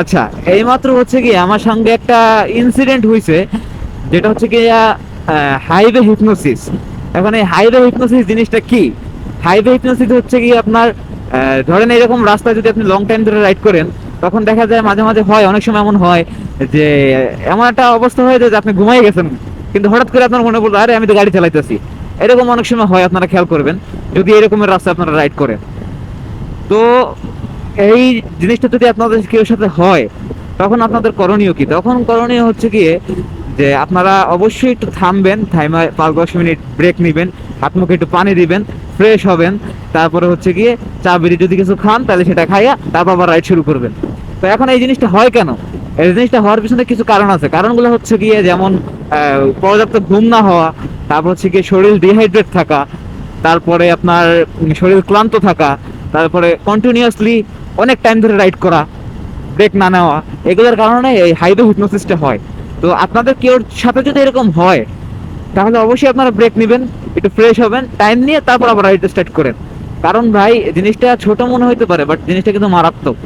আচ্ছা, এইমাত্র হচ্ছে কি আমার সঙ্গে একটা ইনসিডেন্ট হয়েছে, যেটা হচ্ছে কি হাইওয়ে হিপনোসিস। এখন এই হাইওয়ে হিপনোসিস জিনিসটা কি? হাইওয়ে হিপনোসিস হচ্ছে কি আপনার ধরেন এরকম রাস্তায় যদি আপনি লং টাইম ধরে রাইড করেন, তখন দেখা যায় মাঝে মাঝে হয়, অনেক সময় এমন হয় যে এমন একটা অবস্থা হয়ে যায় যে আপনি ঘুমাই গেছেন, কিন্তু হঠাৎ করে আপনার মনে পড়লো আরে আমি তো গাড়ি চালাইতেছি। এরকম অনেক সময় হয়, আপনারা খেয়াল করবেন যদি এরকমের রাস্তা আপনারা রাইড করেন। তো এই জিনিসটা যদি আপনাদের কেউ সাথে হয়, তখন আপনাদের করণীয় কি? তখন করণীয় হচ্ছে গিয়ে যে আপনারা অবশ্যই একটু থামবেন, থাইমা 5-10 মিনিট ব্রেক নিবেন, হাত মুখে একটু পানি দিবেন, ফ্রেশ হবেন। তারপরে হচ্ছে গিয়ে চা বিড়ি যদি কিছু খান তাহলে সেটা খাইয়া তারপর আবার রাইড শুরু করবেন। তো এখন এই জিনিসটা হয় কেন? এই জিনিসটা হওয়ার পিছনে কিছু কারণ আছে। কারণগুলো হচ্ছে গিয়ে যেমন পর্যাপ্ত ঘুম না হওয়া, তারপর হচ্ছে গিয়ে শরীর ডিহাইড্রেট থাকা, তারপরে আপনার শরীর ক্লান্ত থাকা, তারপরে কন্টিনিউয়াসলি অনেক টাইম ধরে রাইড করা, ব্রেক না নেওয়া, এগুলোর কারণে এই হাইড্রো হিপনোসিসটা হয়। তো আপনাদের কেউ সাথে যদি এরকম হয়, তাহলে অবশ্যই আপনারা ব্রেক নেবেন, একটু ফ্রেশ হবেন, টাইম নিয়ে তারপর আবার রাইড স্টার্ট করেন। কারণ ভাই জিনিসটা ছোট মনে হইতে পারে, বাট জিনিসটা কিন্তু মারাত্মক।